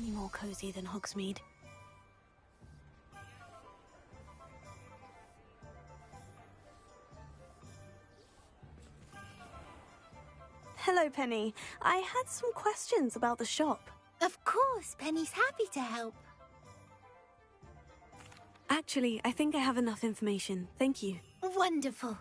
any more cozy than Hogsmeade. Hello, Penny. I had some questions about the shop. Of course, Penny's happy to help. Actually, I think I have enough information. Thank you. Wonderful.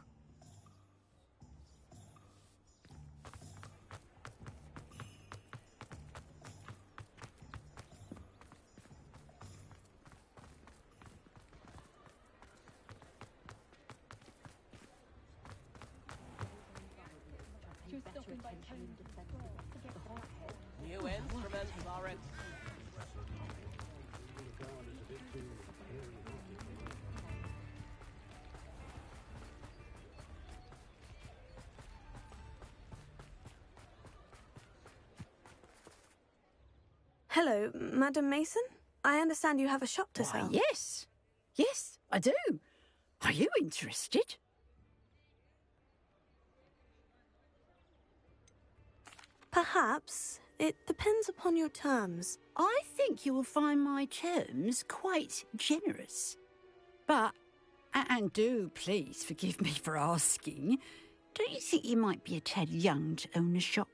New instruments are it. Hello, Madam Mason? I understand you have a shop to sell. Yes. Yes, I do. Are you interested? Perhaps. It depends upon your terms. I think you will find my terms quite generous. But, and do please forgive me for asking, don't you think you might be a tad young to own a shop?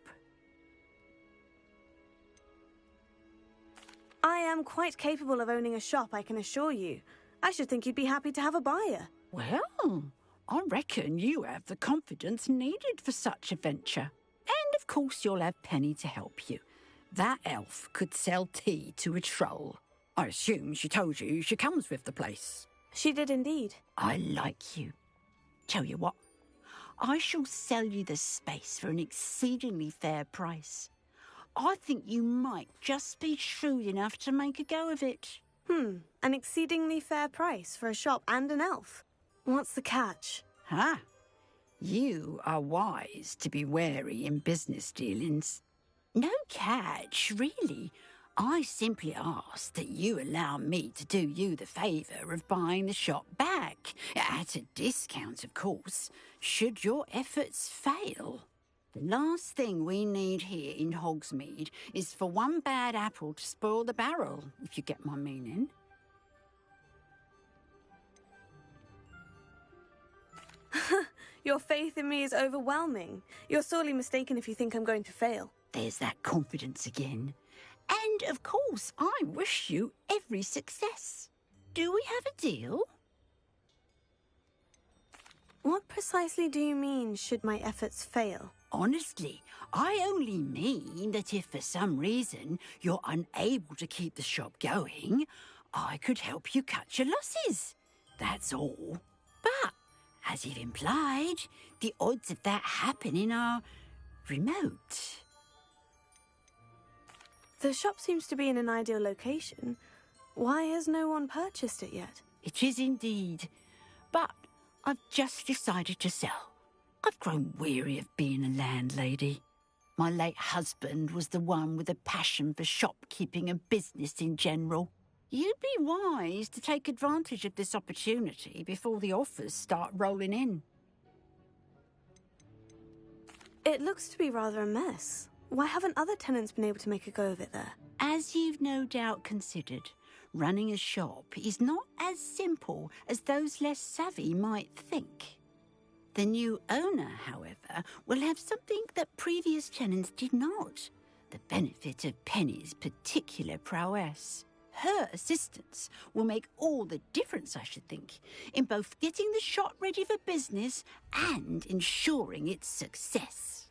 I am quite capable of owning a shop, I can assure you. I should think you'd be happy to have a buyer. Well, I reckon you have the confidence needed for such a venture. And of course you'll have Penny to help you. That elf could sell tea to a troll. I assume she told you she comes with the place. She did indeed. I like you. Tell you what, I shall sell you the space for an exceedingly fair price. I think you might just be shrewd enough to make a go of it. An exceedingly fair price for a shop and an elf. What's the catch? Huh? You are wise to be wary in business dealings. No catch, really. I simply ask that you allow me to do you the favour of buying the shop back, at a discount, of course, should your efforts fail. The last thing we need here in Hogsmeade is for one bad apple to spoil the barrel, if you get my meaning. Your faith in me is overwhelming. You're sorely mistaken if you think I'm going to fail. There's that confidence again. And, of course, I wish you every success. Do we have a deal? What precisely do you mean, should my efforts fail? Honestly, I only mean that if for some reason you're unable to keep the shop going, I could help you cut your losses. That's all. But, as you've implied, the odds of that happening are remote. The shop seems to be in an ideal location. Why has no one purchased it yet? It is indeed. But I've just decided to sell. I've grown weary of being a landlady. My late husband was the one with a passion for shopkeeping and business in general. You'd be wise to take advantage of this opportunity before the offers start rolling in. It looks to be rather a mess. Why haven't other tenants been able to make a go of it there? As you've no doubt considered, running a shop is not as simple as those less savvy might think. The new owner, however, will have something that previous tenants did not, the benefit of Penny's particular prowess. Her assistance will make all the difference, I should think, in both getting the shop ready for business and ensuring its success.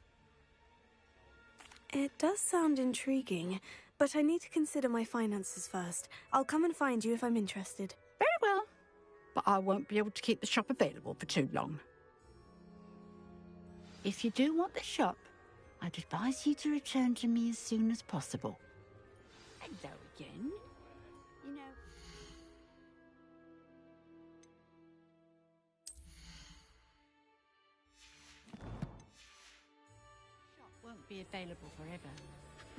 It does sound intriguing, but I need to consider my finances first. I'll come and find you if I'm interested. Very well, but I won't be able to keep the shop available for too long. If you do want the shop, I'd advise you to return to me as soon as possible. Hello again. You know... shop won't be available forever.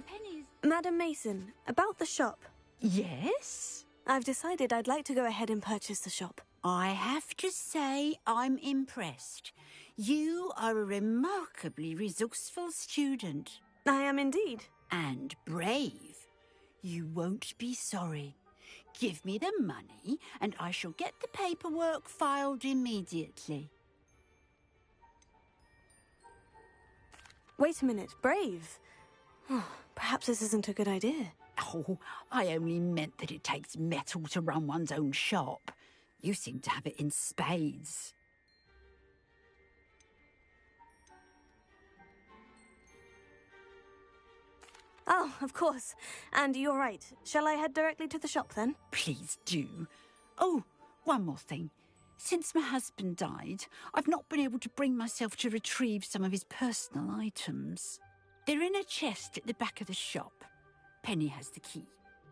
Penny's... Madam Mason, about the shop. Yes? I've decided I'd like to go ahead and purchase the shop. I have to say I'm impressed. You are a remarkably resourceful student. I am indeed. And brave. You won't be sorry. Give me the money, and I shall get the paperwork filed immediately. Wait a minute, Brave. Oh, perhaps this isn't a good idea. Oh, I only meant that it takes metal to run one's own shop. You seem to have it in spades. Oh, of course. And you're right. Shall I head directly to the shop then? Please do. Oh, one more thing. Since my husband died, I've not been able to bring myself to retrieve some of his personal items. They're in a chest at the back of the shop. Penny has the key.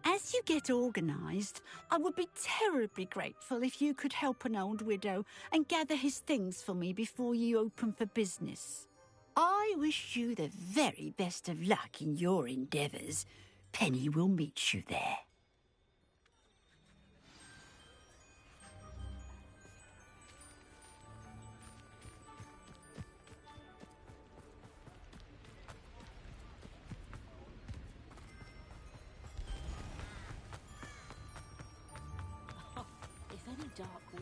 As you get organised, I would be terribly grateful if you could help an old widow and gather his things for me before you open for business. I wish you the very best of luck in your endeavours. Penny will meet you there. If any dark will...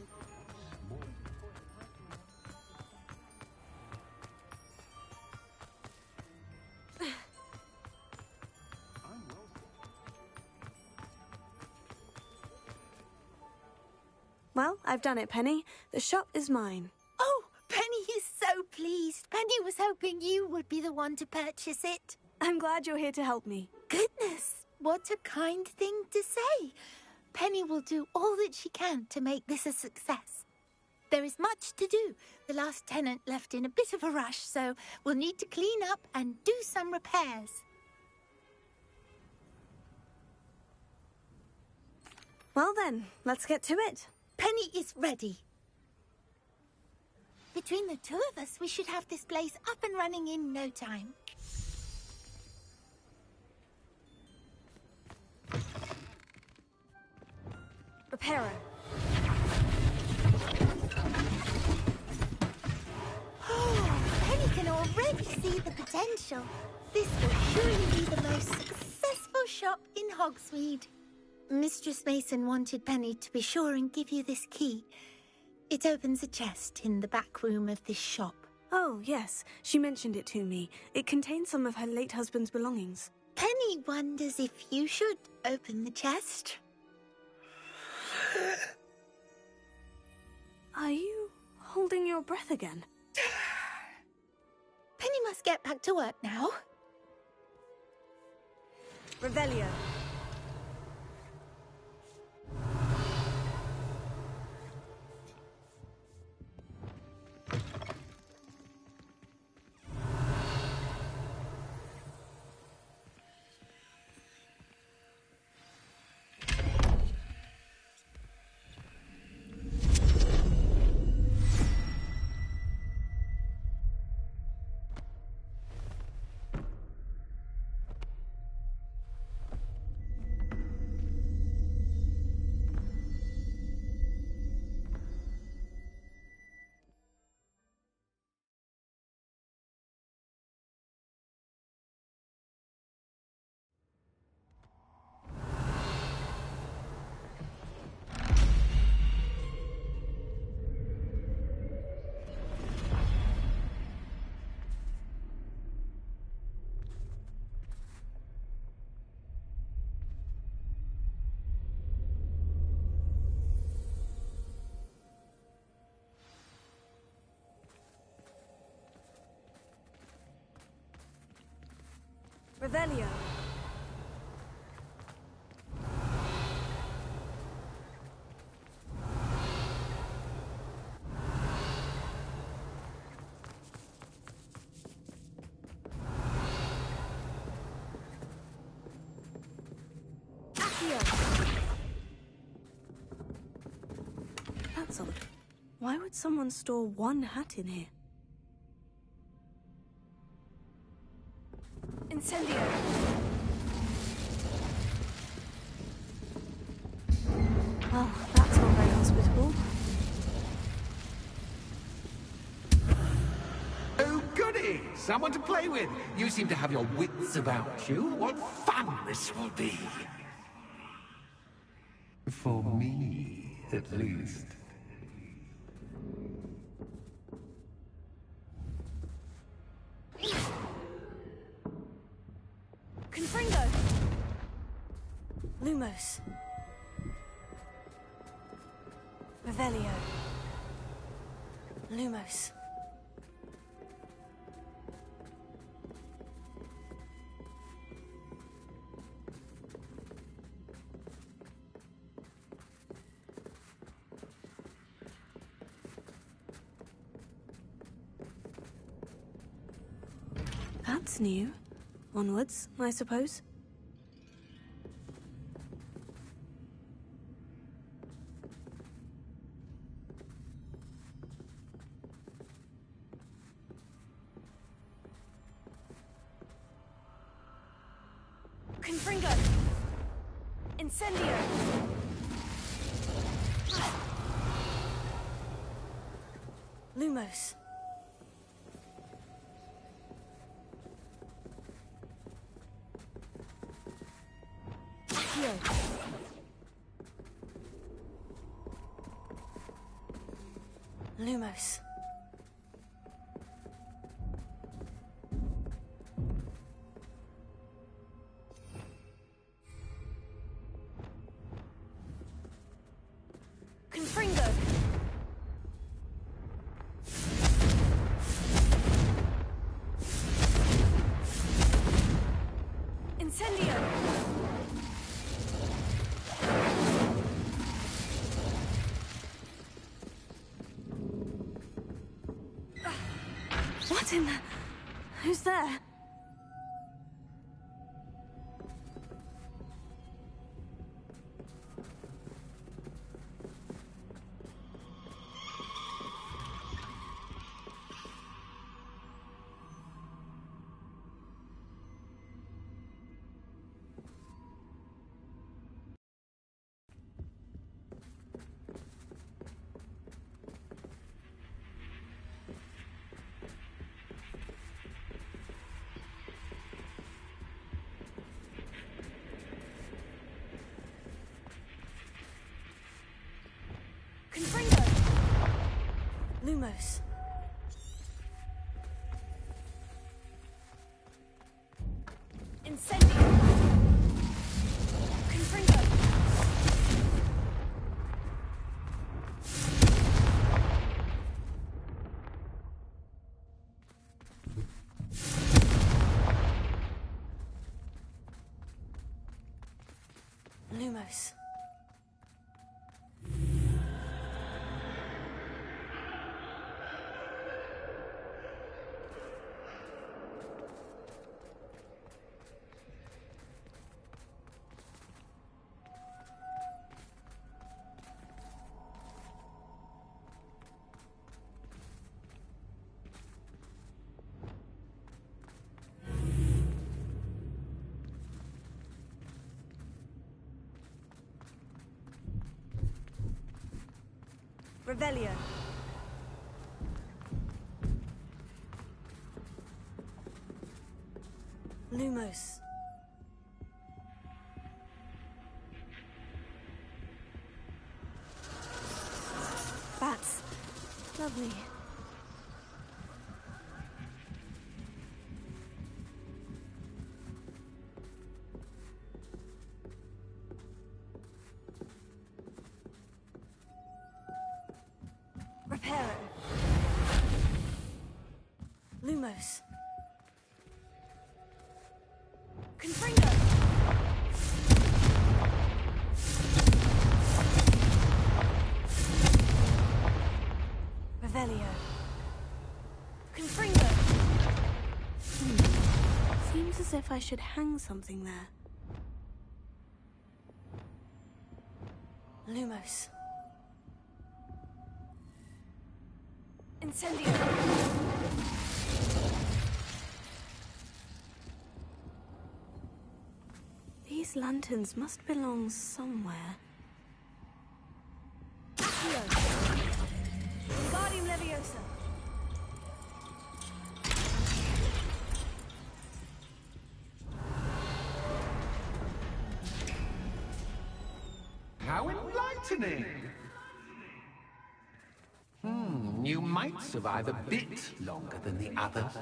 Well, I've done it, Penny. The shop is mine. Oh, Penny is so pleased. Penny was hoping you would be the one to purchase it. I'm glad you're here to help me. Goodness, what a kind thing to say. Penny will do all that she can to make this a success. There is much to do. The last tenant left in a bit of a rush, so we'll need to clean up and do some repairs. Well then, let's get to it. Penny is ready. Between the two of us, we should have this place up and running in no time. Repairer. Oh, Penny can already see the potential. This will surely be the most successful shop in Hogsmeade. Mistress Mason wanted Penny to be sure and give you this key. It opens a chest in the back room of this shop. Oh, yes. She mentioned it to me. It contains some of her late husband's belongings. Penny wonders if you should open the chest. Are you holding your breath again? Penny must get back to work now. Revelio. Revelio. That's odd. Why would someone store one hat in here? Incendio. Well, that's not very hospitable. Oh, goody! Someone to play with. You seem to have your wits about you. What fun this will be. For me, at least. Confringo! Lumos. Revelio. Lumos. That's new. Onwards, I suppose. Confringo! Incendio! Lumos. Accio. Lumos. Confringo! Incendio! What in the... Who's there? Confringo! Lumos. Incendio! Confringo! Lumos. Revelio. Lumos. Bats. Lovely. Reparo. Lumos. Confringo. Revelio. Confringo. Seems as if I should hang something there. Lumos. Incendio. These lanterns must belong somewhere. Accio. Wingardium Leviosa. How in frightening. You might survive a bit longer than the others.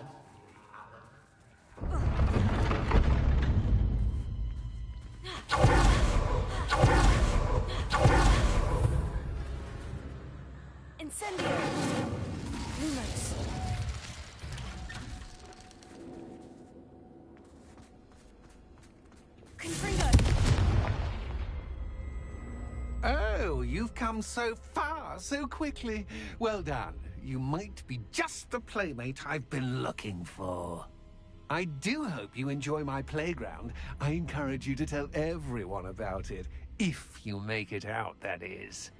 Incendio! Lumos. Confringo! Oh, you've come so far, so quickly. Well done. You might be just the playmate I've been looking for. I do hope you enjoy my playground. I encourage you to tell everyone about it. If you make it out, that is.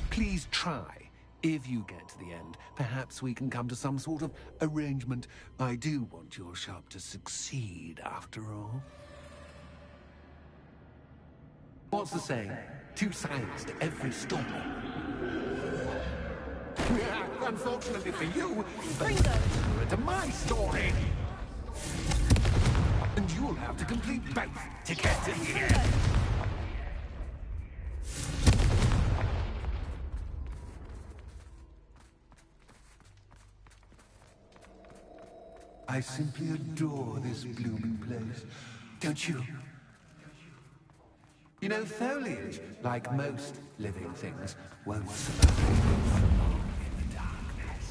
Please try. If you get to the end, perhaps we can come to some sort of arrangement. I do want your shop to succeed, after all. What's the saying? Two sides to every story. Unfortunately for you, but to my story. And you'll have to complete both to get to the end. I simply adore this blooming place, don't you? You know, foliage, like most living things, won't survive for long in the darkness.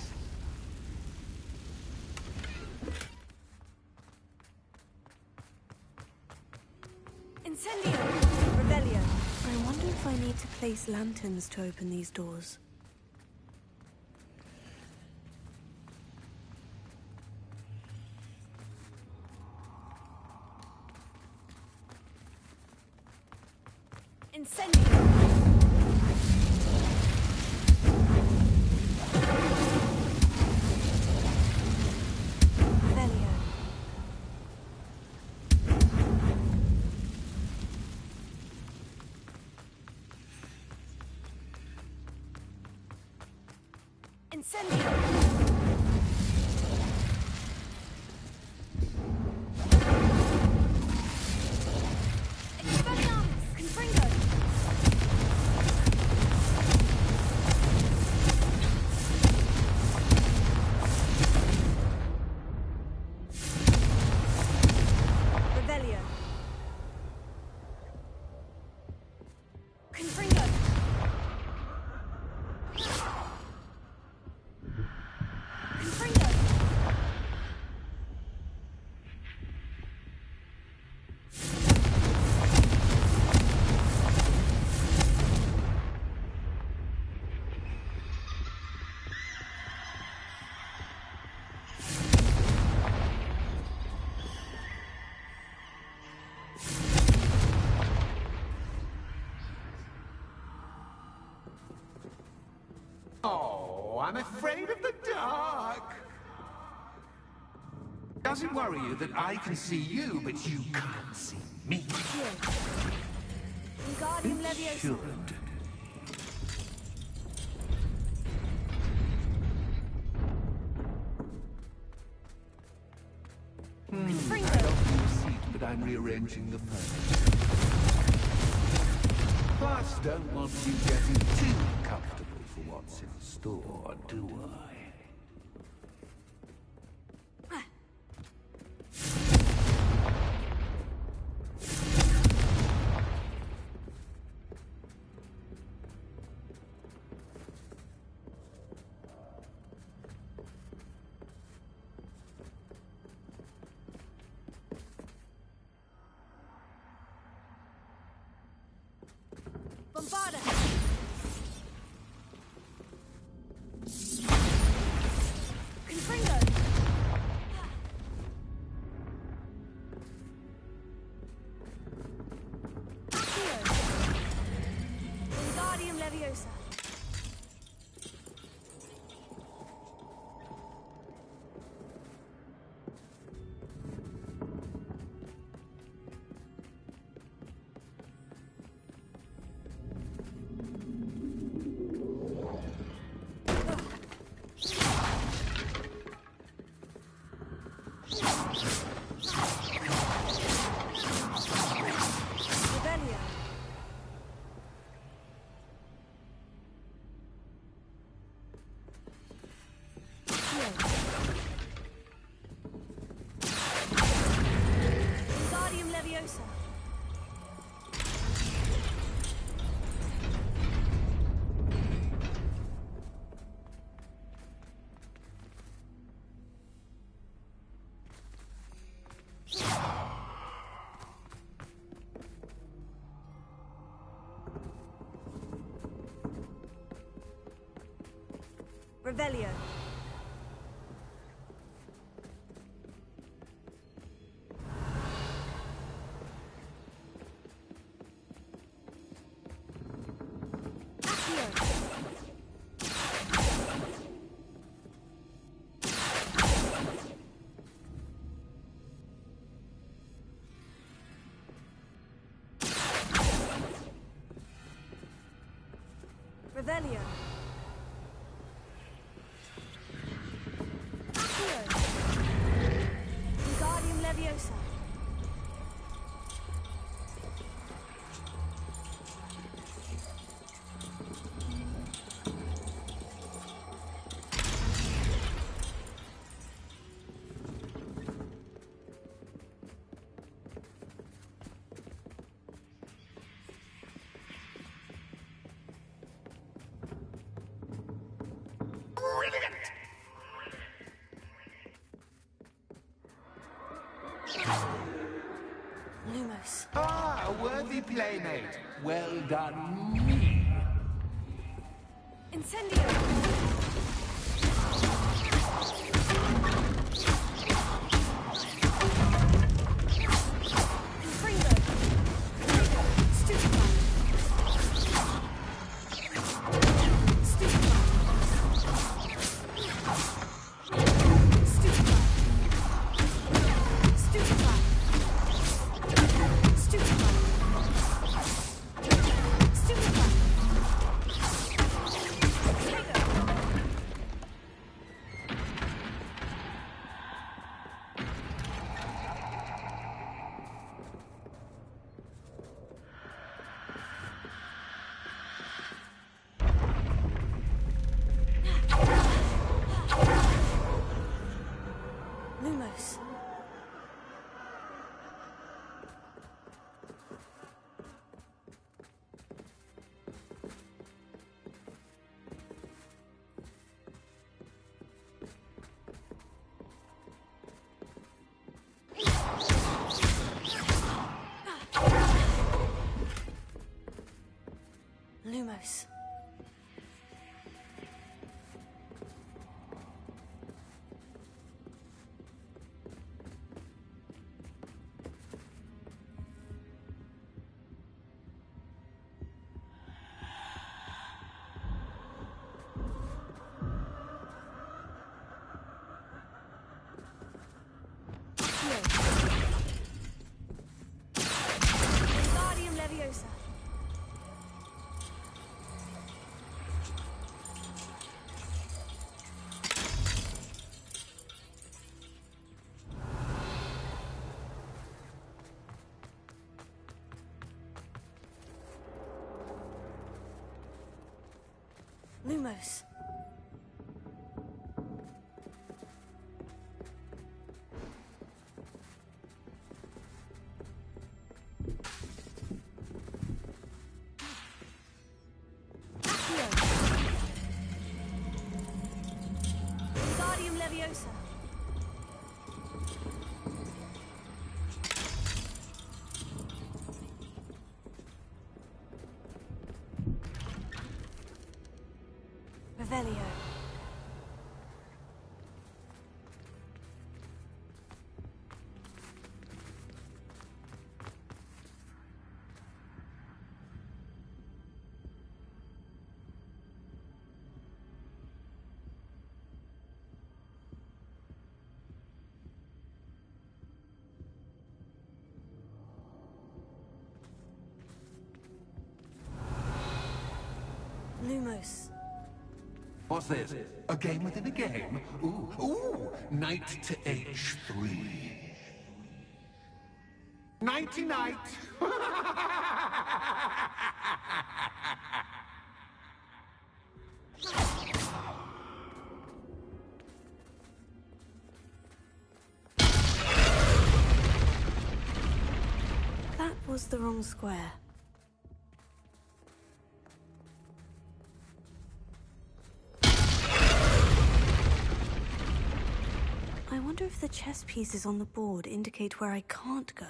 Incendio! Rebellion. I wonder if I need to place lanterns to open these doors. Incendio! Rebellion. Incendio! Oh, I'm afraid of the dark. Does it worry you that I can see you, but you can't see me? Wingardium Leviosa. Should. Confringo. I offer you a seat, but I'm rearranging the furniture. Plus, don't want you getting too comfortable for what's in store, do I? Bombarda! Confringo! Accio! Wingardium Leviosa! Revelio. Revelio. Accio. Wingardium Leviosa. Lumos. Ah, a worthy playmate. Well done, me. Incendio. Confringo. Stupefy. Stupefy. Stupefy. Stupefy. Stupefy. Stupefy. Lumos. Lumos. Wingardium Leviosa. Lumos. Accio. Wingardium Leviosa. Revelio. Lumos. What's this? A game within a game? Ooh, knight to H3. Nighty-night! That was the wrong square. I wonder if the chess pieces on the board indicate where I can't go.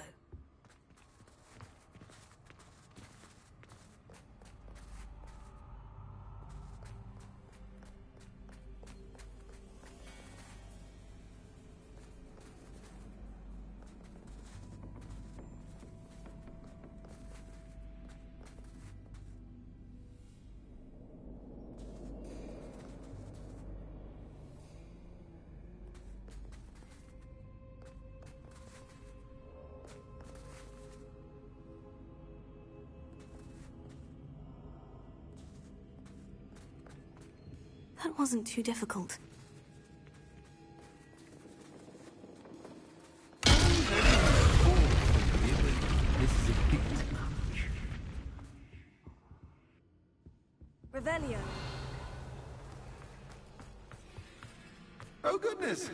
That wasn't too difficult. This is a bit much. Revelio. Oh, goodness.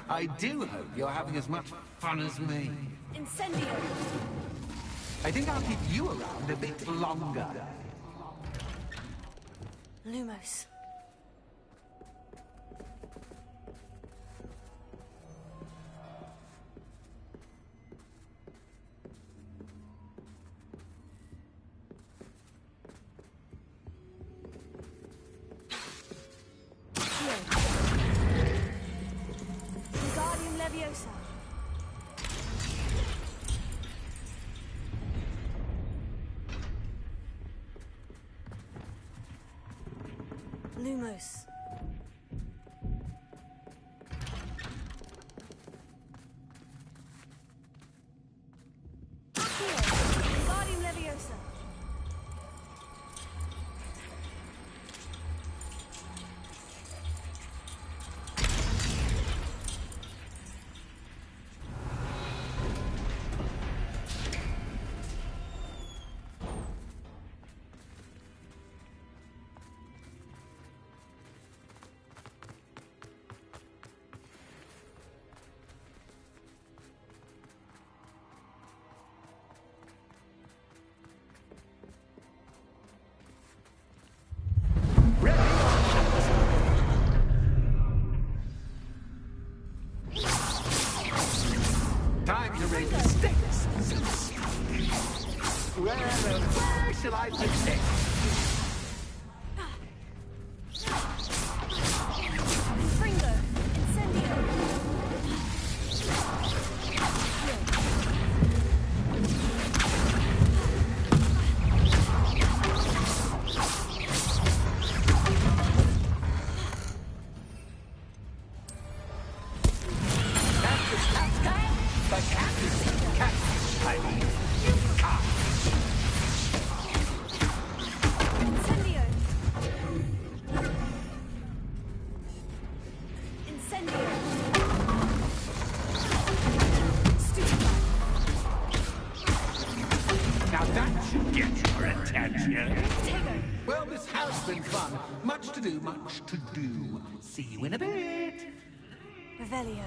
I do hope you're having as much fun as me. Incendio. I think I'll keep you around a bit longer. Lumos. Wingardium Leviosa. Lumos. Wingardium Leviosa. Time to raise the stakes. Where shall I protect? Fringo. Incendio. Incendio. Incendio. Stupefy. Now that should get your attention. Tego. Well, this has been fun. Much to do, much to do. See you in a bit. Revelio.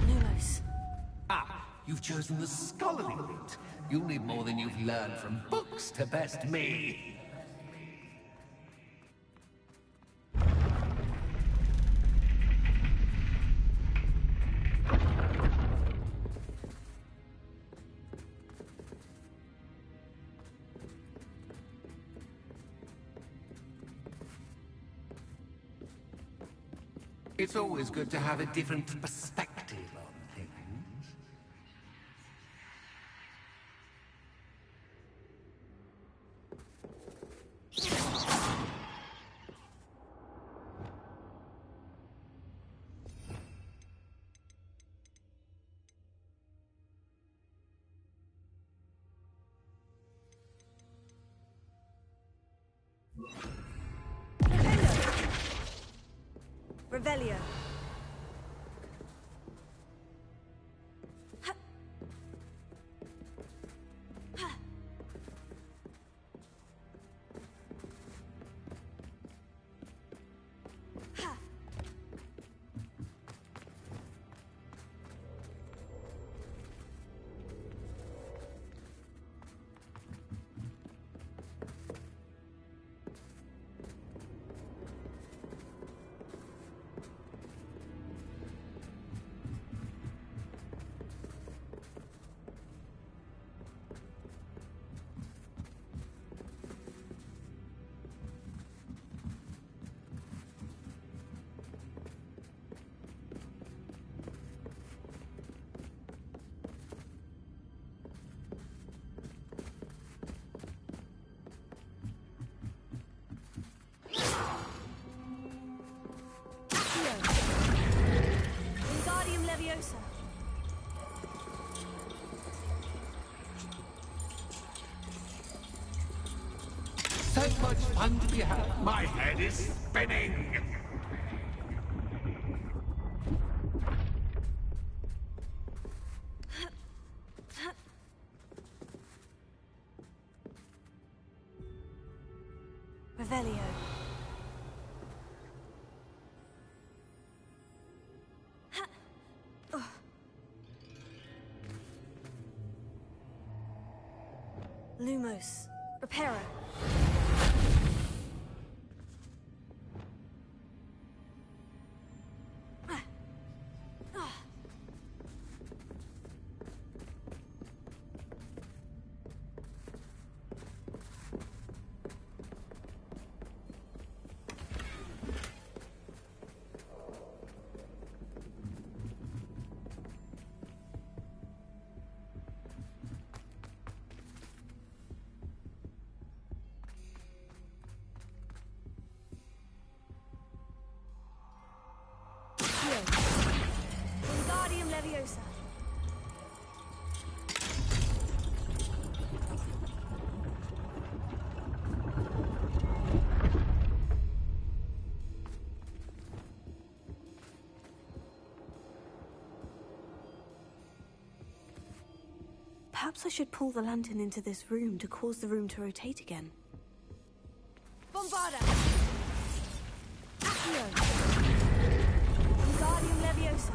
Lumos. Ah, you've chosen the scholarly route. You'll need more than you've learned from books to best me. It's always good to have a different perspective on things. Revelio. Leviosa. So much fun to be had. My head is spinning. Revelio. Lumos. Reparo. Wingardium Leviosa. Perhaps I should pull the lantern into this room to cause the room to rotate again. Bombarda! Accio! Wingardium Leviosa.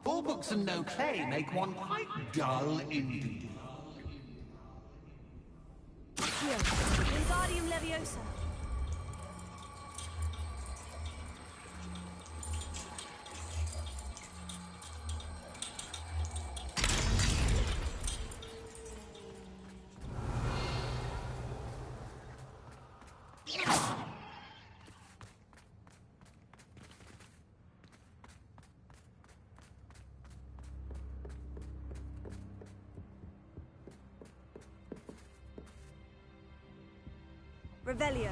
All books and no clay make one quite dull indeed. Accio! Wingardium Leviosa. Revelio.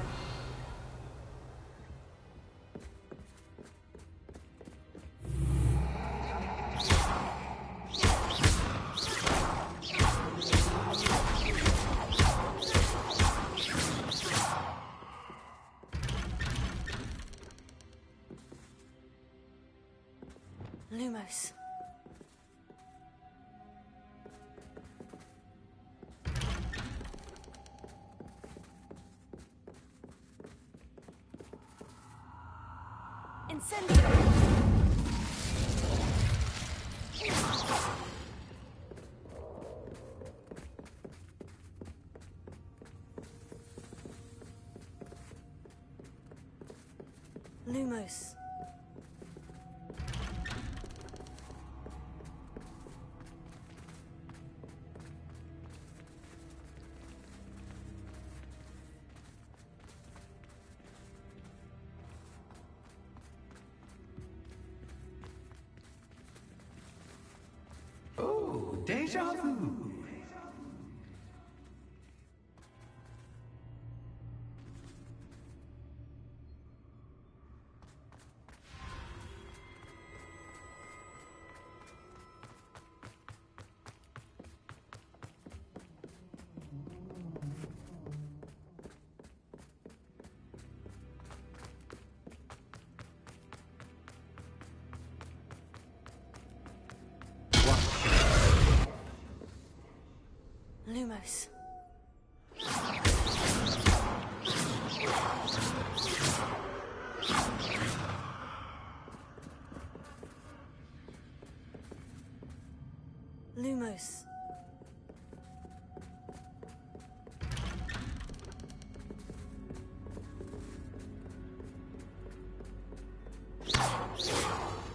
Lumos. Incendio. Lumos. Oh, déjà vu. Lumos. Lumos.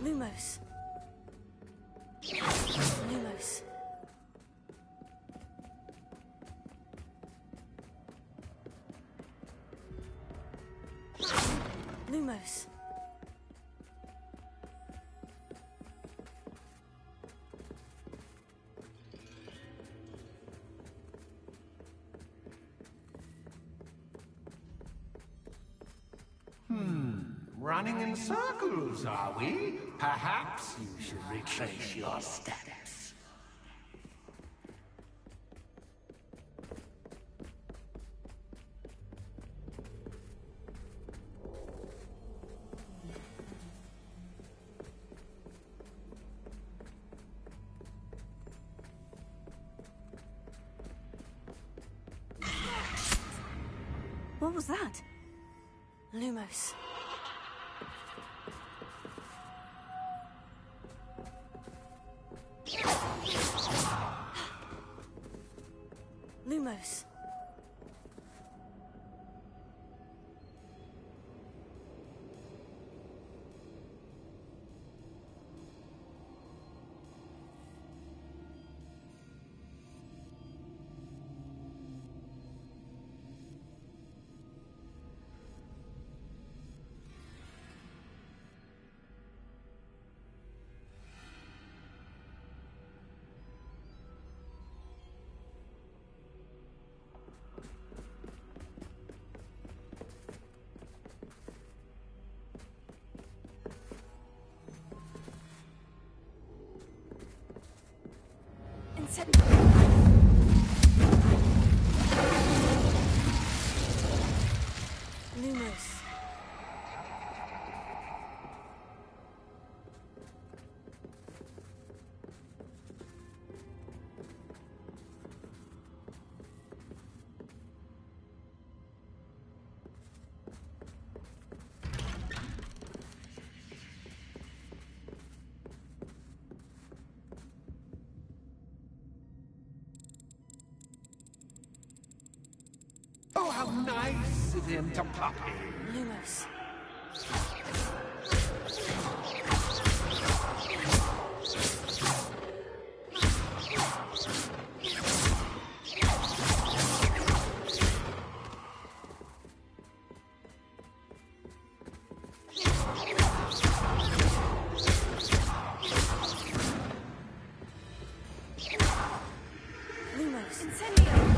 Lumos. Lumos. Lumos. Running in circles, are we? Perhaps you should retrace your steps. What was that? Lumos. Lumos. Lumos. Oh, how nice of him to pop in. Lumos. Lumos. Incendio.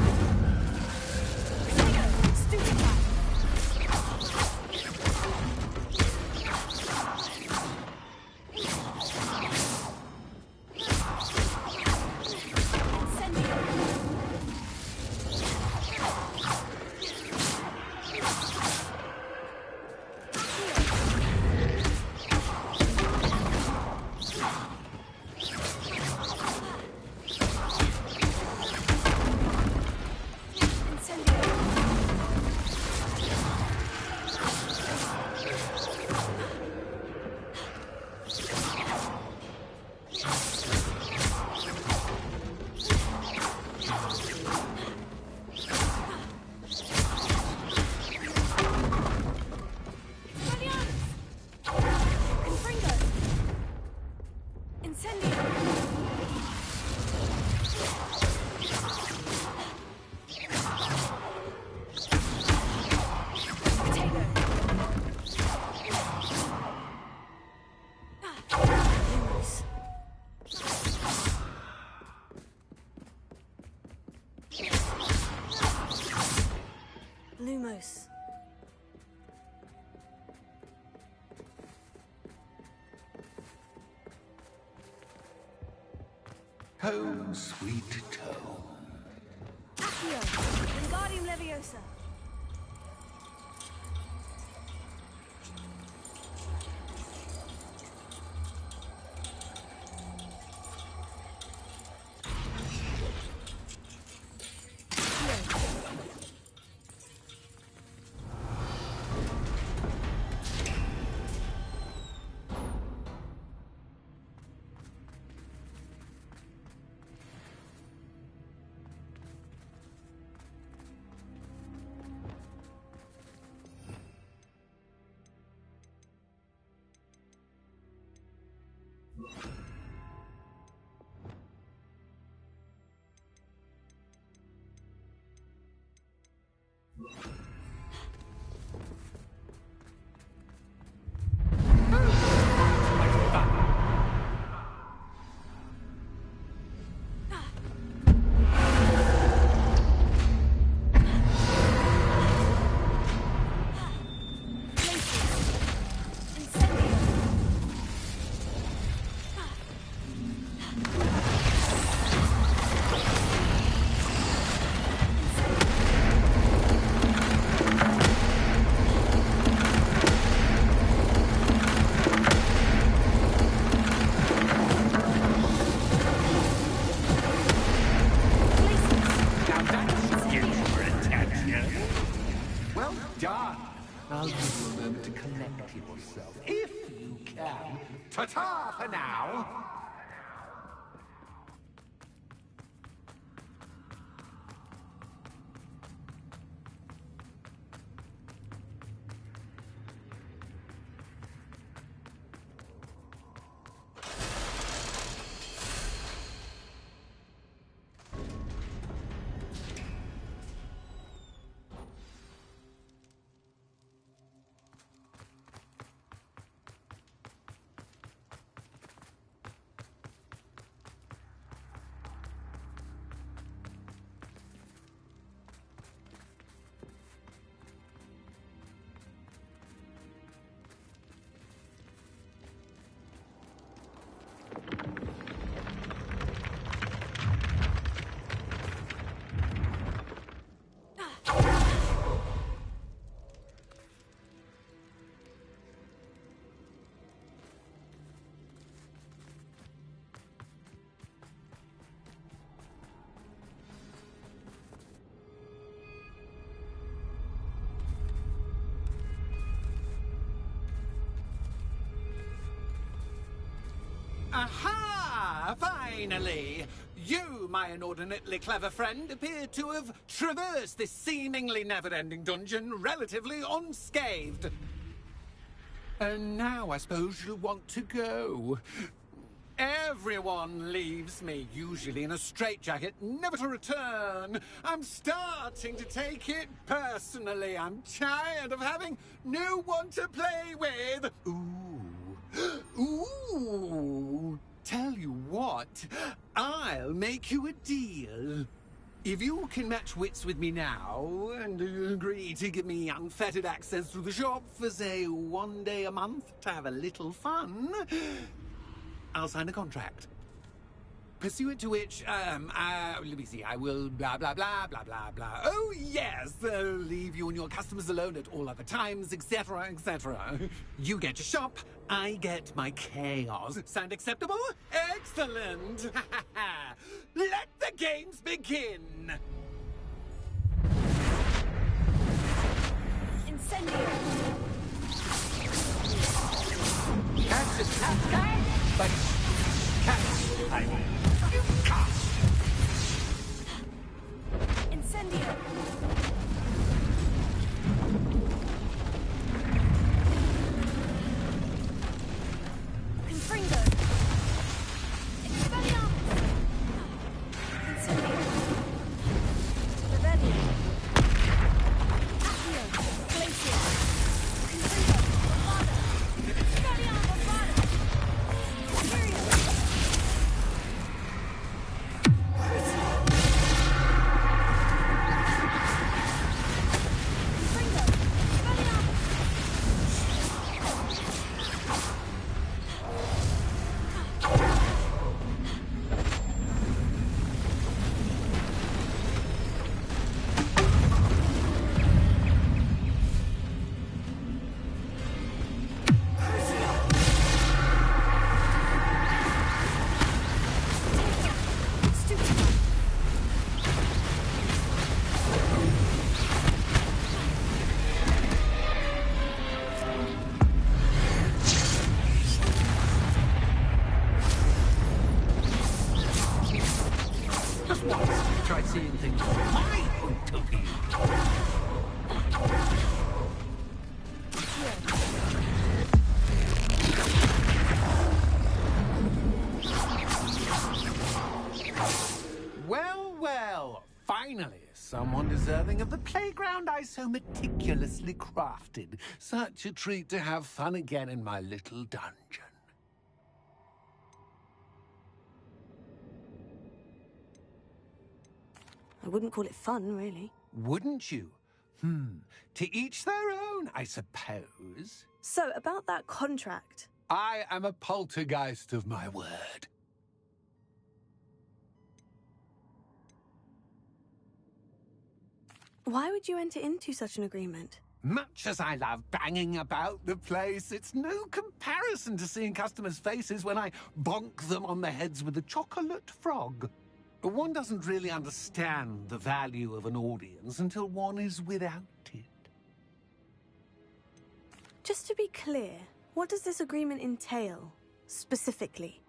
Lumos. Home, sweet home. Accio. Wingardium Leviosa. Aha! Finally! You, my inordinately clever friend, appear to have traversed this seemingly never-ending dungeon relatively unscathed. And now I suppose you'll want to go. Everyone leaves me, usually in a straitjacket, never to return. I'm starting to take it personally. I'm tired of having no one to play with. Ooh. Tell you what, I'll make you a deal. If you can match wits with me now and agree to give me unfettered access to the shop for, say, 1 day a month to have a little fun, I'll sign a contract. Pursuant to which, let me see, I will blah, blah, blah, blah, blah, blah. Oh, yes, leave you and your customers alone at all other times, etc., etc. You get your shop, I get my chaos. Sound acceptable? Excellent! Let the games begin! Incendio! Catch is cascade, but catch, I mean, you can't. Incendio! Confringo! Expelliarmus! Incendio! Revelio! Accio! Glacier! Confringo! Bombada! Expelliarmus! Bombada! Imperial! Confringo! Expelliarmus! Just once, try seeing things from my point of view. Well, finally, someone deserving of the playground I so meticulously crafted. Such a treat to have fun again in my little dungeon. I wouldn't call it fun, really. Wouldn't you? To each their own, I suppose. So, about that contract. I am a poltergeist of my word. Why would you enter into such an agreement? Much as I love banging about the place, it's no comparison to seeing customers' faces when I bonk them on the heads with a chocolate frog. One doesn't really understand the value of an audience until one is without it. Just to be clear, what does this agreement entail, specifically?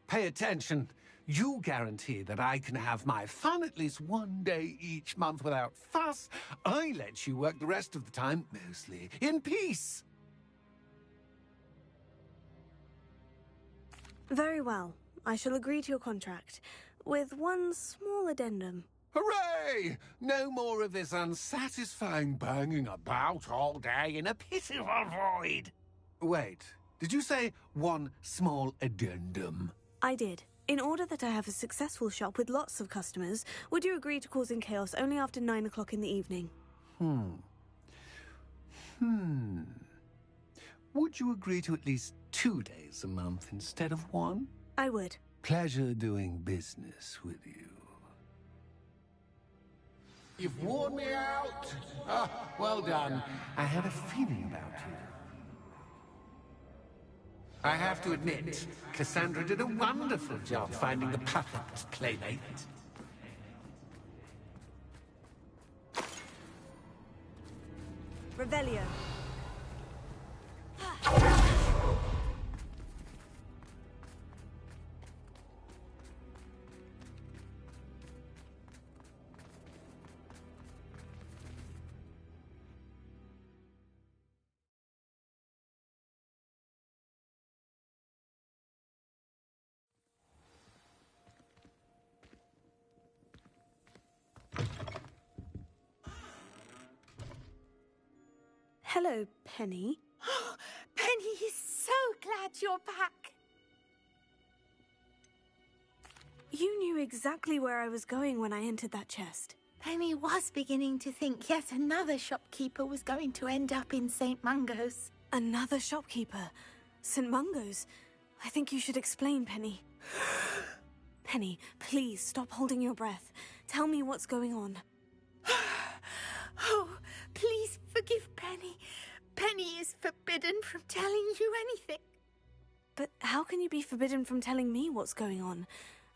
Pay attention. You guarantee that I can have my fun at least 1 day each month without fuss. I let you work the rest of the time, mostly in peace. Very well. I shall agree to your contract, with one small addendum. Hooray! No more of this unsatisfying banging about all day in a pitiful void. Wait, did you say one small addendum? I did. In order that I have a successful shop with lots of customers, would you agree to causing chaos only after 9 o'clock in the evening? Would you agree to at least 2 days a month instead of 1? I would. Pleasure doing business with you. You've worn me out. Well done. I had a feeling about you. I have to admit, Cassandra did a wonderful job finding the perfect playmate. Revelio. Hello, Penny. Penny is so glad you're back. You knew exactly where I was going when I entered that chest. Penny was beginning to think yet another shopkeeper was going to end up in St. Mungo's. Another shopkeeper? St. Mungo's? I think you should explain, Penny. Penny, please stop holding your breath. Tell me what's going on. Oh, please forgive Penny. Penny is forbidden from telling you anything. But how can you be forbidden from telling me what's going on?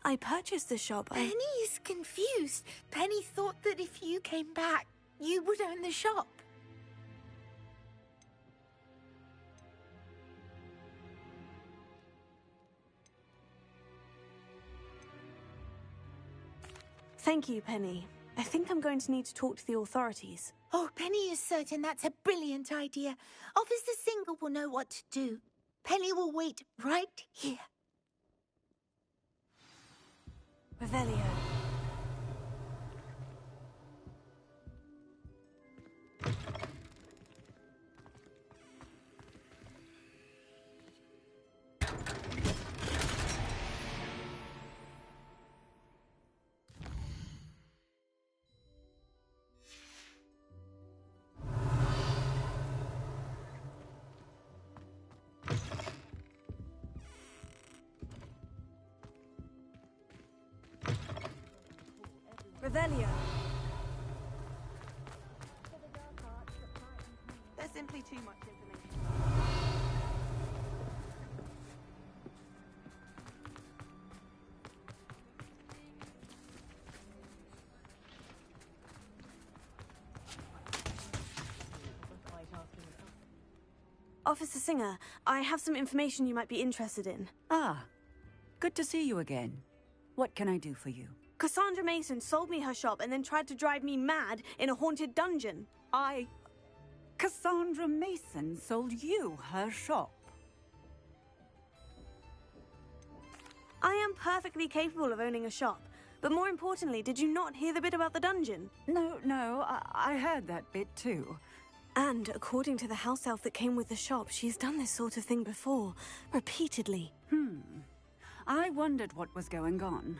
I purchased the shop. Penny is confused. Penny thought that if you came back, you would own the shop. Thank you, Penny. I think I'm going to need to talk to the authorities. Oh, Penny is certain that's a brilliant idea. Officer Single will know what to do. Penny will wait right here. Revelio. Revelio. There's simply too much information. Officer Singer, I have some information you might be interested in. Ah, good to see you again. What can I do for you? Cassandra Mason sold me her shop and then tried to drive me mad in a haunted dungeon. Cassandra Mason sold you her shop? I am perfectly capable of owning a shop. But more importantly, did you not hear the bit about the dungeon? No, I heard that bit too. And according to the house elf that came with the shop, she's done this sort of thing before, repeatedly. I wondered what was going on.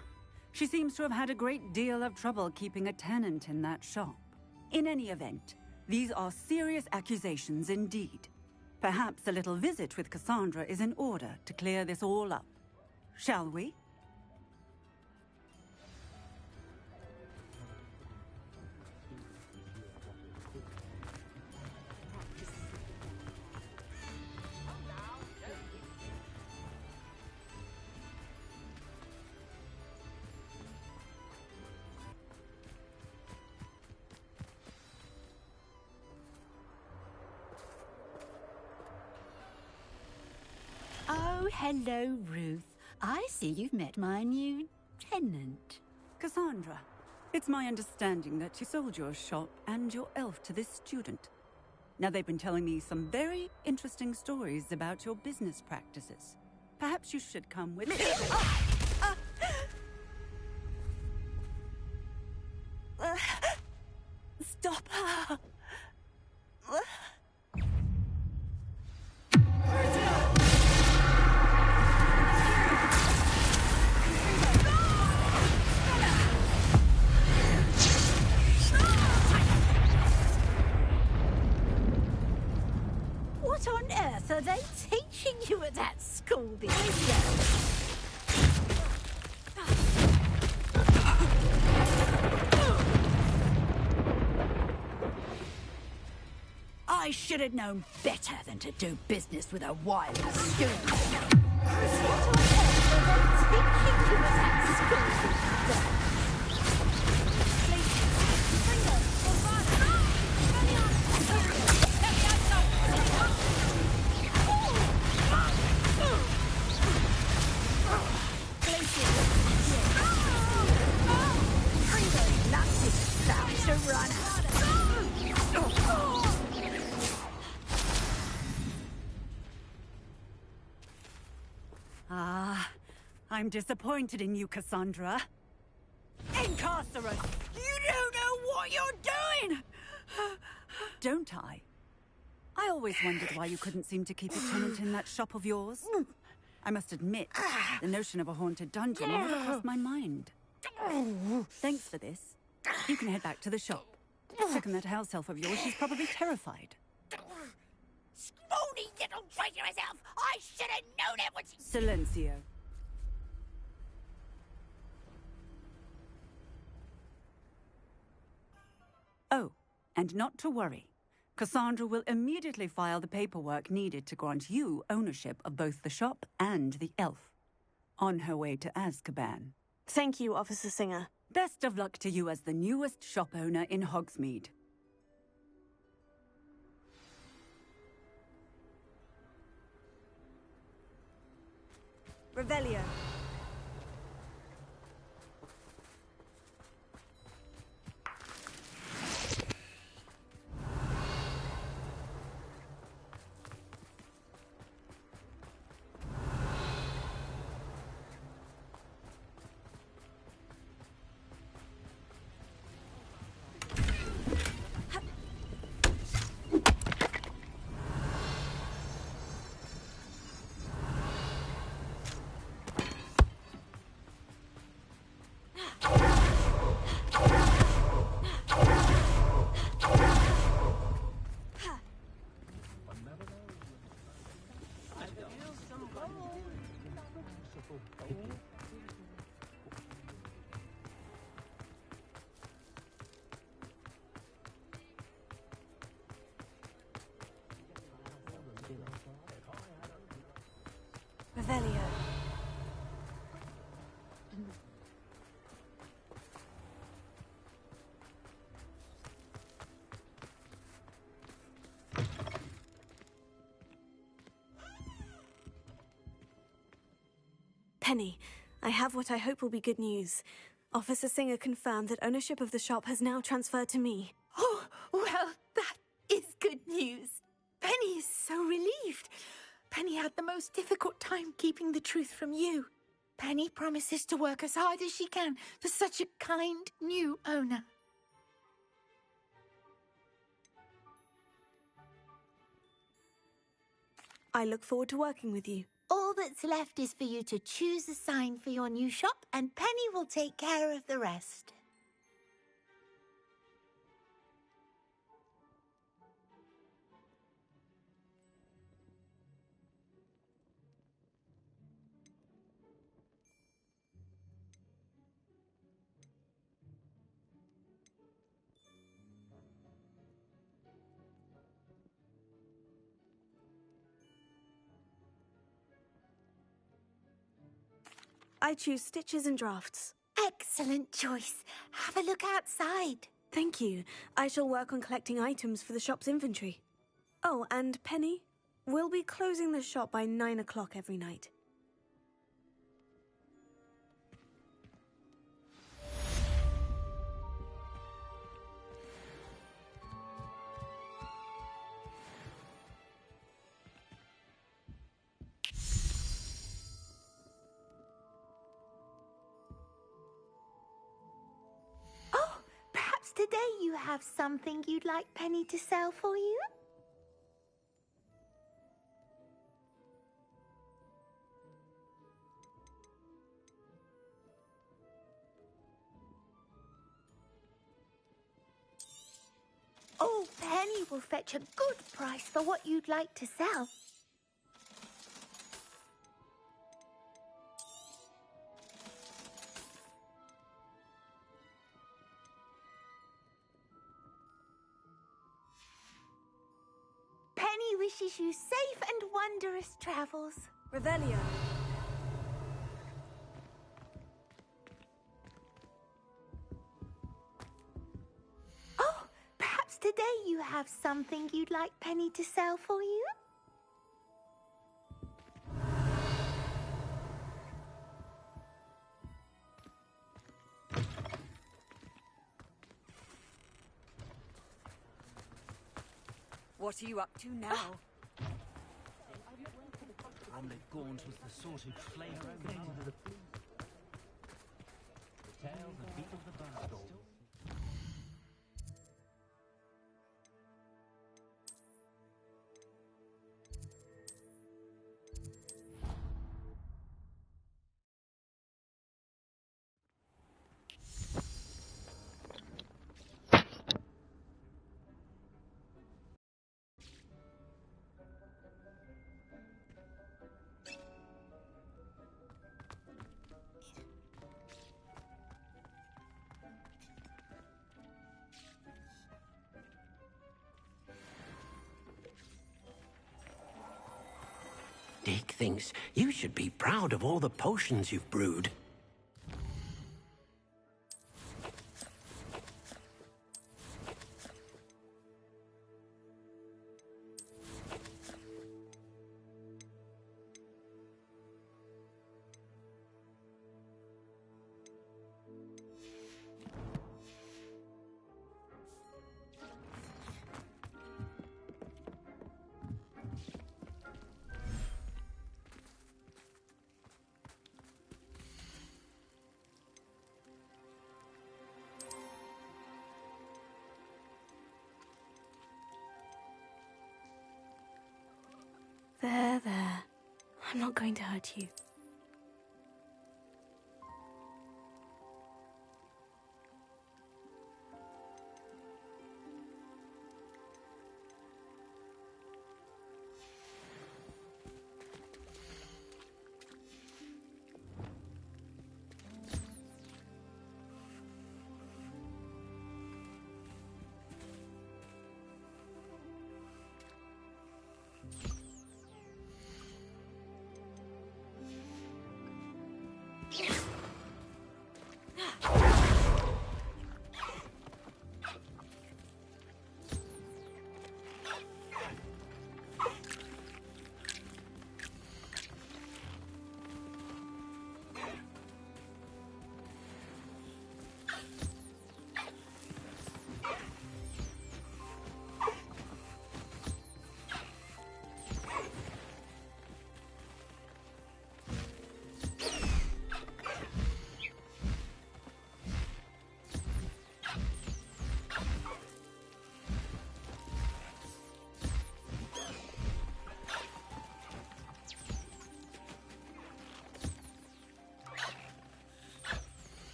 She seems to have had a great deal of trouble keeping a tenant in that shop. In any event, these are serious accusations indeed. Perhaps a little visit with Cassandra is in order to clear this all up. Shall we? Oh, hello, Ruth. I see you've met my new tenant. Cassandra, it's my understanding that you sold your shop and your elf to this student. Now, they've been telling me some very interesting stories about your business practices. Perhaps you should come with me. Stop her! What on earth are they teaching you at that school these days? I should have known better than to do business with a wild student. What on earth are they teaching you at that school these days? I'm disappointed in you, Cassandra. Incarcerate! You don't know what you're doing! Don't I? I always wondered why you couldn't seem to keep a tenant in that shop of yours. I must admit, the notion of a haunted dungeon never crossed my mind. Thanks for this. You can head back to the shop. Check on that house elf of yours. She's probably terrified. Spoony little traitor herself! I should have known it when she... Silencio. Oh, and not to worry. Cassandra will immediately file the paperwork needed to grant you ownership of both the shop and the elf. On her way to Azkaban. Thank you, Officer Singer. Best of luck to you as the newest shop owner in Hogsmeade. Revelio. Revelio. Penny, I have what I hope will be good news. Officer Singer confirmed that ownership of the shop has now transferred to me. Oh, well, that is good news. Penny is so relieved. Penny had the most difficult time keeping the truth from you. Penny promises to work as hard as she can for such a kind new owner. I look forward to working with you. All that's left is for you to choose a sign for your new shop, and Penny will take care of the rest. I choose stitches and drafts. Excellent choice. Have a look outside. Thank you. I shall work on collecting items for the shop's inventory. Oh, and Penny, we'll be closing the shop by 9 o'clock every night. Today you have something you'd like Penny to sell for you? Oh, Penny will fetch a good price for what you'd like to sell. Penny wishes you safe and wondrous travels. Revelio. Oh, perhaps today you have something you'd like Penny to sell for you? What are you up to now? Omelette Gaunt was the sort who'd flay her own mother. The tales and beat of the barstool. Dick thinks you should be proud of all the potions you've brewed. There. I'm not going to hurt you.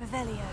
Revelio.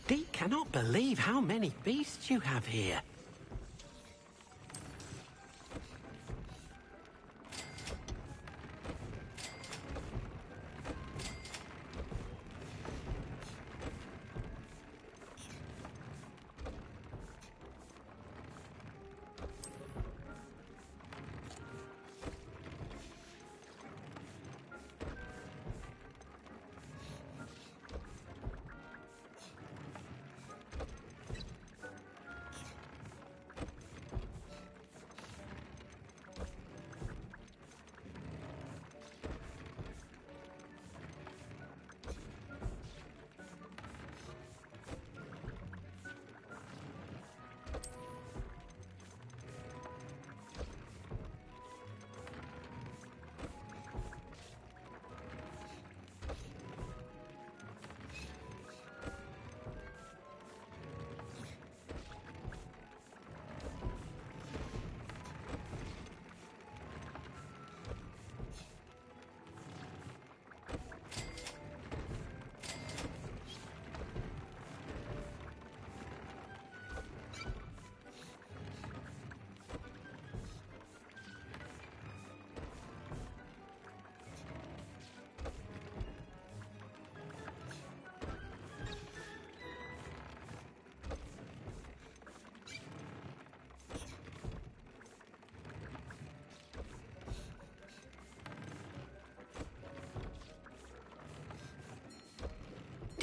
Dee cannot believe how many beasts you have here.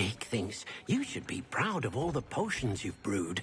Dick thinks you should be proud of all the potions you've brewed.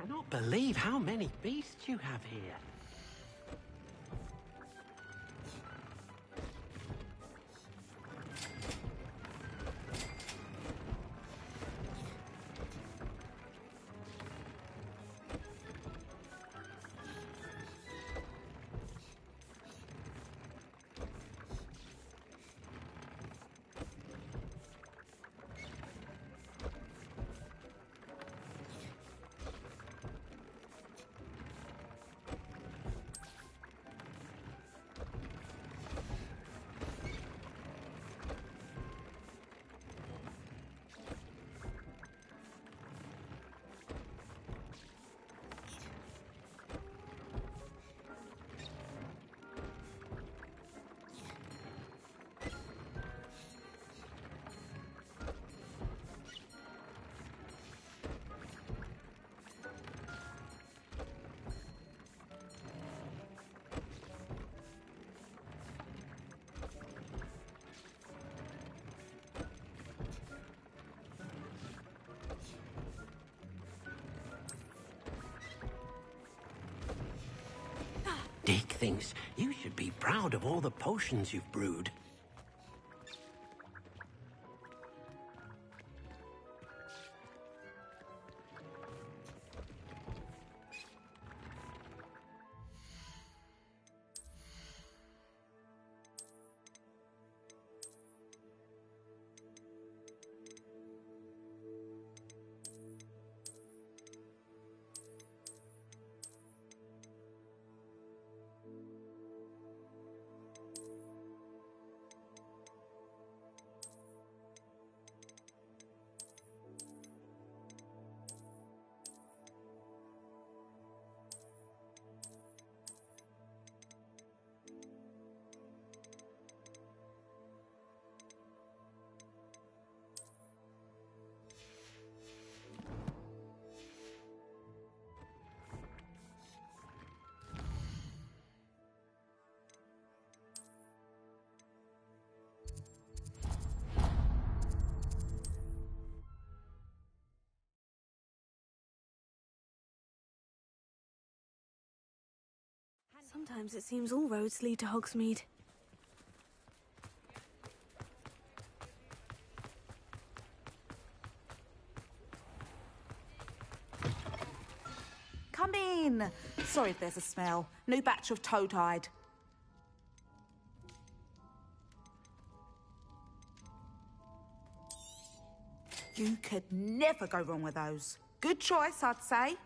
cannot believe how many beasts you have here. Dick thinks you should be proud of all the potions you've brewed. Sometimes it seems all roads lead to Hogsmeade. Come in. Sorry if there's a smell. New batch of toad-hide. You could never go wrong with those. Good choice, I'd say.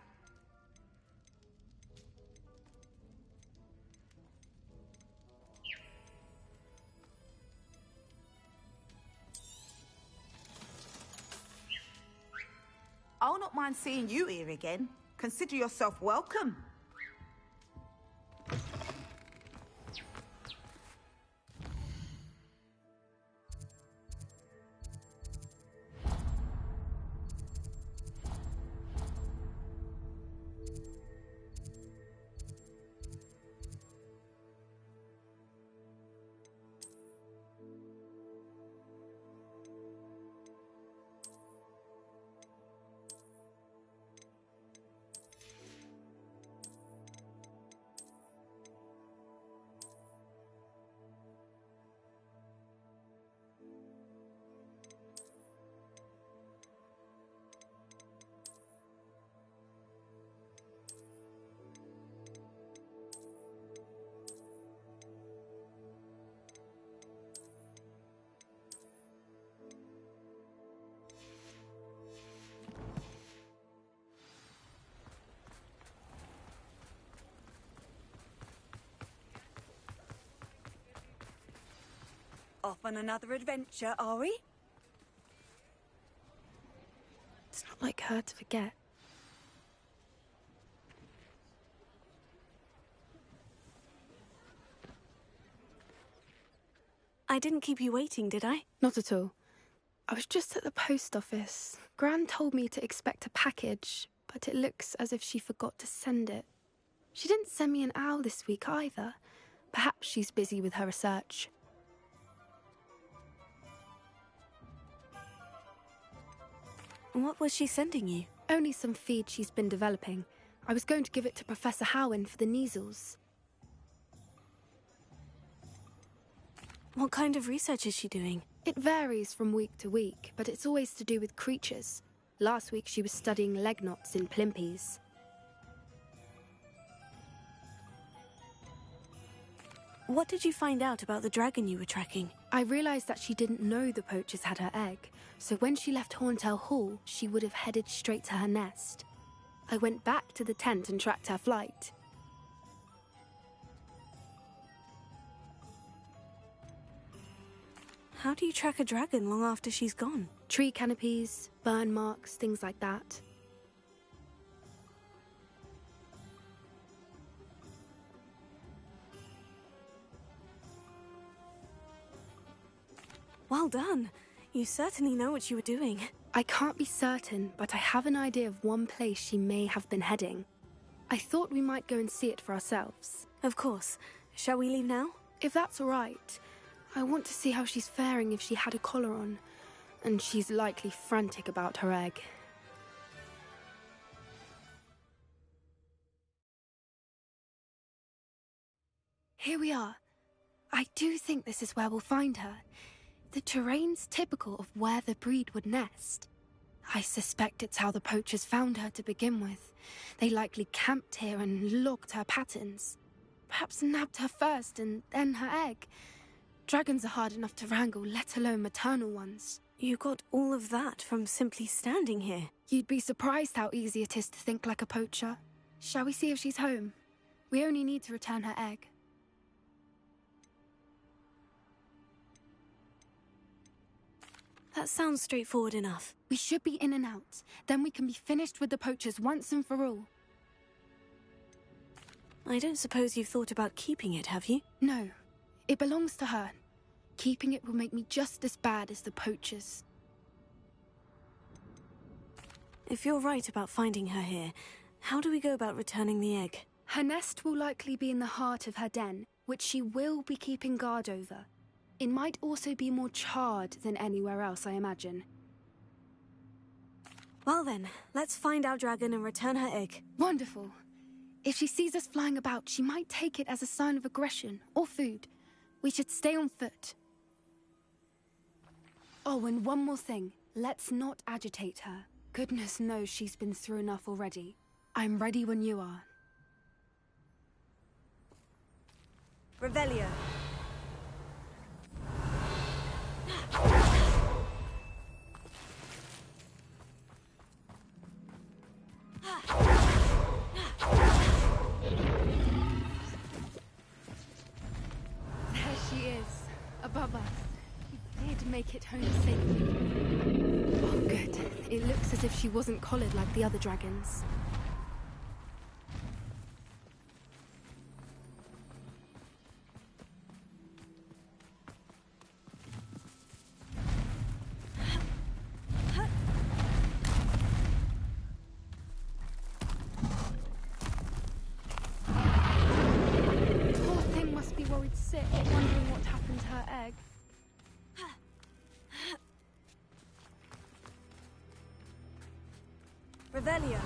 I'll not mind seeing you here again. Consider yourself welcome. Off on another adventure, are we? It's not like her to forget. I didn't keep you waiting, did I? Not at all. I was just at the post office. Gran told me to expect a package, but it looks as if she forgot to send it. She didn't send me an owl this week either. Perhaps she's busy with her research. What was she sending you? Only some feed she's been developing. I was going to give it to Professor Howin for the measles. What kind of research is she doing? It varies from week to week, but it's always to do with creatures. Last week she was studying leg knots in plimpies. What did you find out about the dragon you were tracking? I realised that she didn't know the poachers had her egg, so when she left Horntail Hall, she would have headed straight to her nest. I went back to the tent and tracked her flight. How do you track a dragon long after she's gone? Tree canopies, burn marks, things like that. Well done. You certainly know what you were doing. I can't be certain, but I have an idea of one place she may have been heading. I thought we might go and see it for ourselves. Of course. Shall we leave now? If that's all right. I want to see how she's faring if she had a collar on. And she's likely frantic about her egg. Here we are. I do think this is where we'll find her. The terrain's typical of where the breed would nest. I suspect it's how the poachers found her to begin with. They likely camped here and logged her patterns. Perhaps nabbed her first and then her egg. Dragons are hard enough to wrangle, let alone maternal ones. You got all of that from simply standing here. You'd be surprised how easy it is to think like a poacher. Shall we see if she's home? We only need to return her egg. That sounds straightforward enough. We should be in and out. Then we can be finished with the poachers once and for all. I don't suppose you've thought about keeping it, have you? No. It belongs to her. Keeping it will make me just as bad as the poachers. If you're right about finding her here, how do we go about returning the egg? Her nest will likely be in the heart of her den, which she will be keeping guard over. It might also be more charred than anywhere else, I imagine. Well then, let's find our dragon and return her egg. Wonderful. If she sees us flying about, she might take it as a sign of aggression or food. We should stay on foot. Oh, and one more thing. Let's not agitate her. Goodness knows she's been through enough already. I'm ready when you are. Revelio. There she is, above us. We did make it home safely. Oh, good. It looks as if she wasn't collared like the other dragons. Sick, wondering what happened to her egg. Revelio.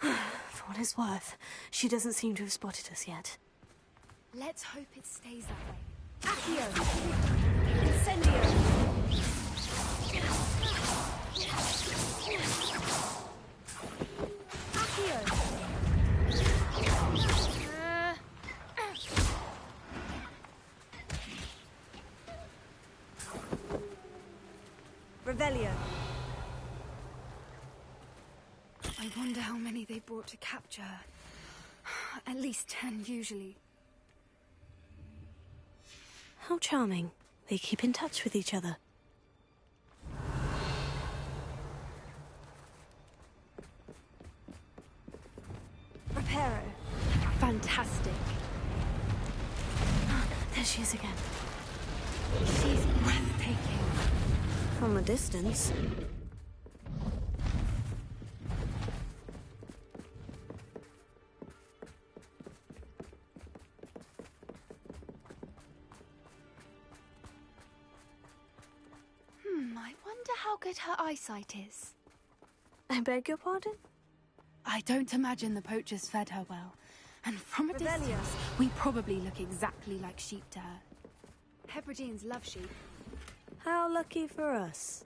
For what it's worth, she doesn't seem to have spotted us yet. Let's hope it stays that way. Accio! Incendio! Revelio. I wonder how many they brought to capture her. At least 10, usually. How charming. They keep in touch with each other. Reparo. Fantastic. There she is again. She's breathtaking. From a distance. how good her eyesight is? I beg your pardon? I don't imagine the poachers fed her well. And from a Revelio. distance, we probably look exactly like sheep to her. Hebrideans love sheep. How lucky for us.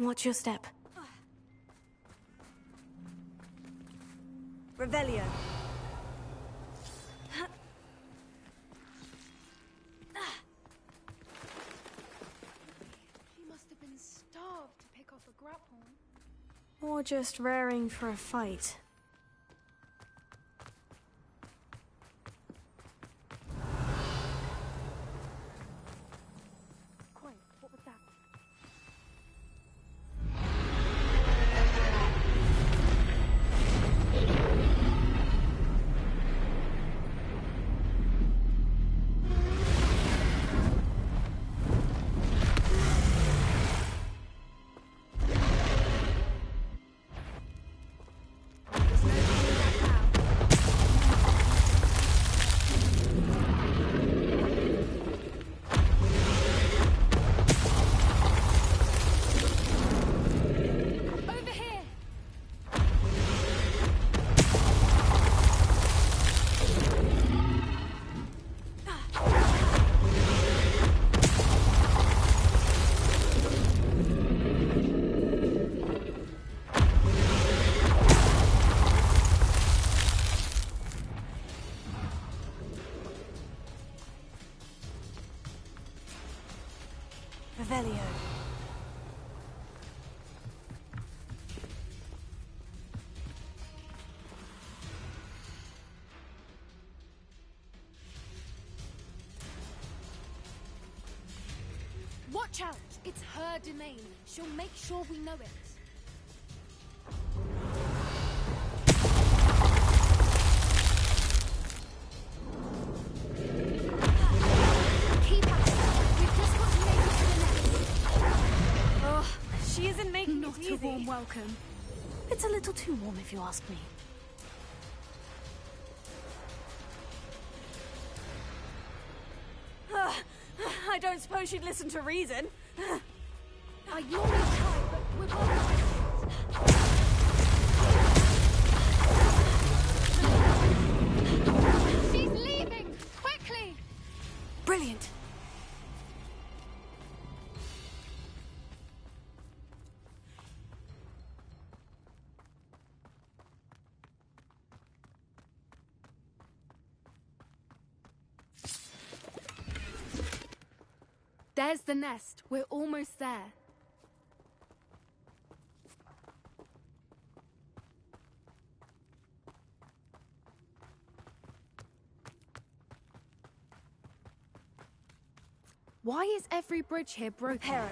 Watch your step. Revelio. She must have been starved to pick off a grapple. Or just raring for a fight. Quiet, what was that? Revelio. Watch out! It's her domain. She'll make sure we know it. Keep up. We've just got to make it to the nest. Oh, she isn't making Not it a easy. warm welcome. It's a little too warm, if you ask me. I don't suppose she'd listen to reason. I normally try, but we're both... She's leaving! Quickly! Brilliant. There's the nest. We're almost there. Why is every bridge here broken? Hero.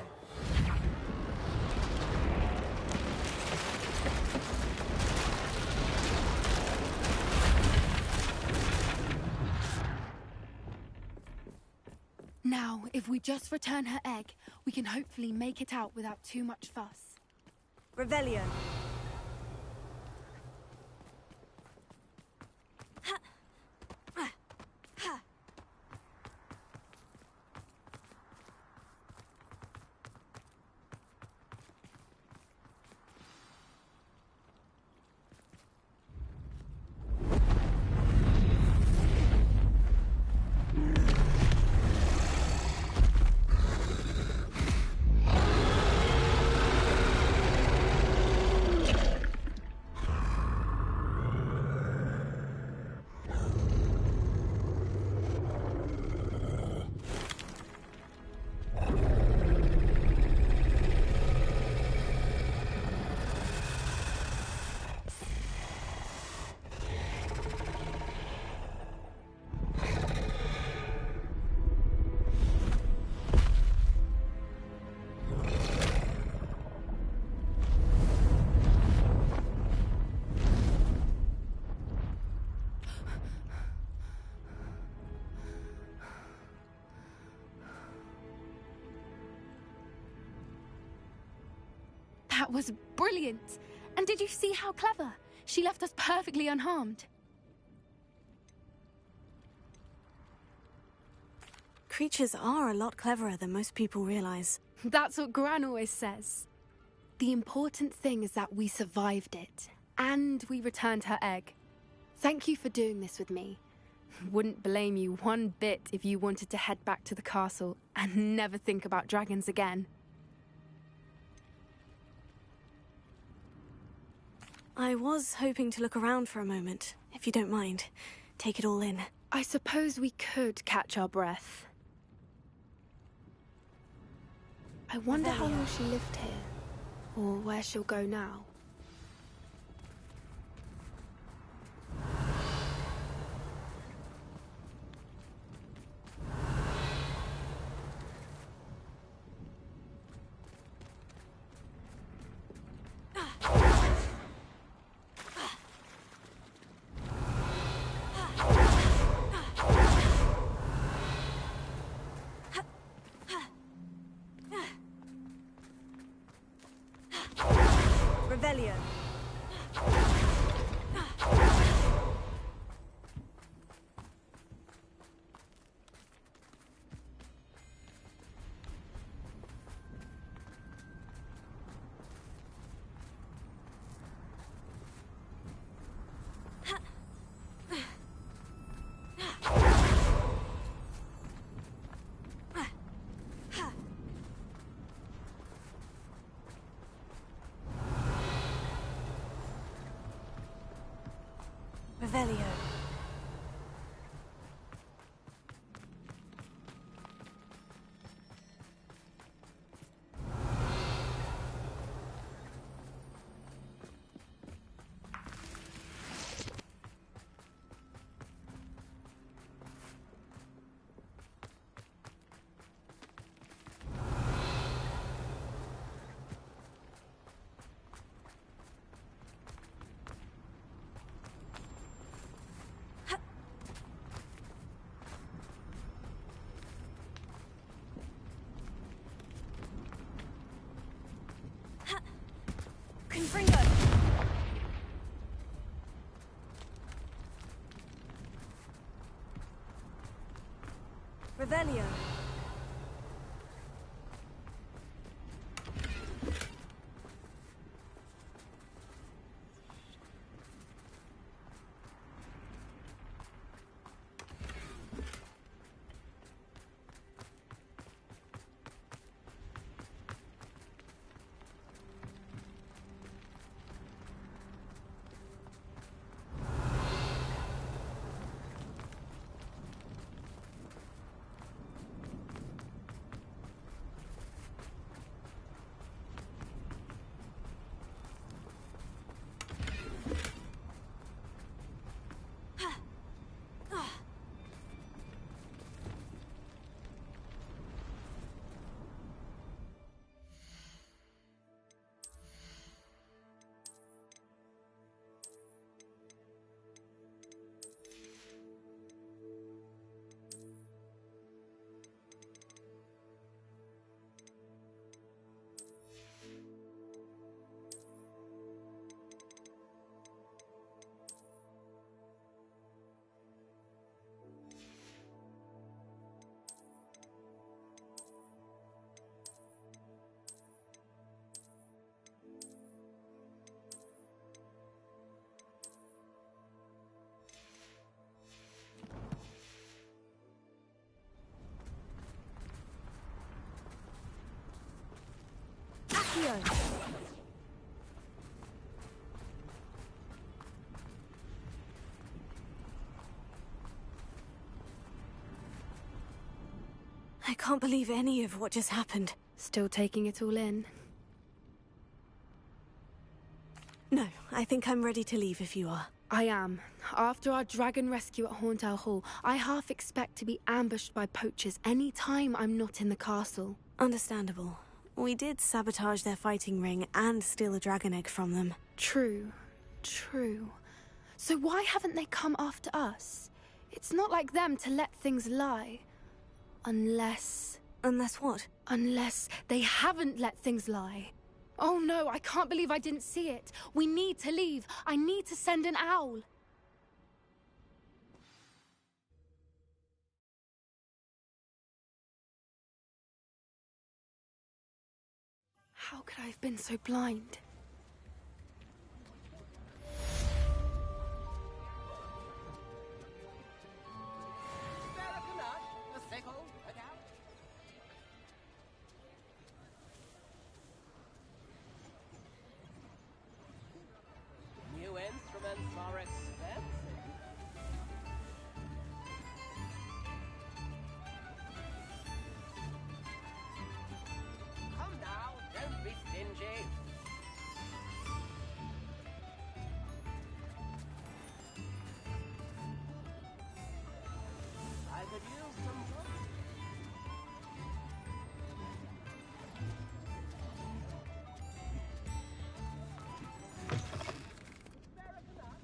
Now, if we just return her egg, we can hopefully make it out without too much fuss. Revelio. That was brilliant! And did you see how clever? She left us perfectly unharmed. Creatures are a lot cleverer than most people realize. That's what Gran always says. The important thing is that we survived it, and we returned her egg. Thank you for doing this with me. Wouldn't blame you one bit if you wanted to head back to the castle and never think about dragons again. I was hoping to look around for a moment, if you don't mind. Take it all in. I suppose we could catch our breath. I wonder how long she lived here, or where she'll go now. Revelio. Revelio. Confringo! Revelio. I can't believe any of what just happened. Still taking it all in. No, I think I'm ready to leave if you are. I am. After our dragon rescue at Hauntow Hall, I half expect to be ambushed by poachers any time I'm not in the castle. Understandable. We did sabotage their fighting ring and steal a dragon egg from them. True. True. So why haven't they come after us? It's not like them to let things lie. Unless... Unless what? Unless they haven't let things lie. Oh no, I can't believe I didn't see it. We need to leave. I need to send an owl. How could I have been so blind? New instruments are expensive. Come now, don't be stingy. I could use some help.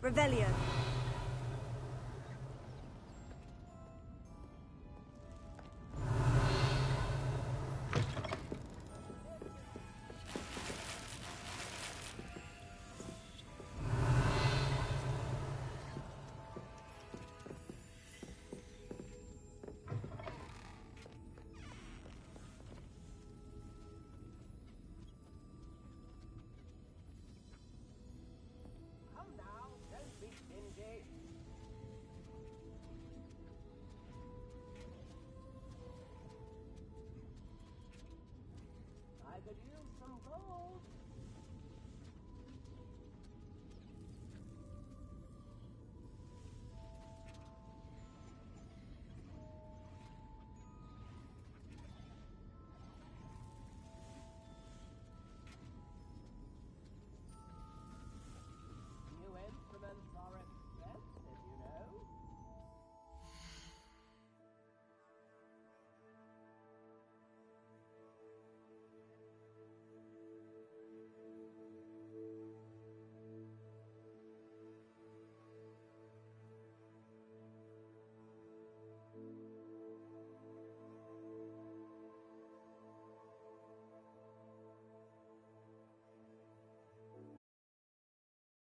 Revelio.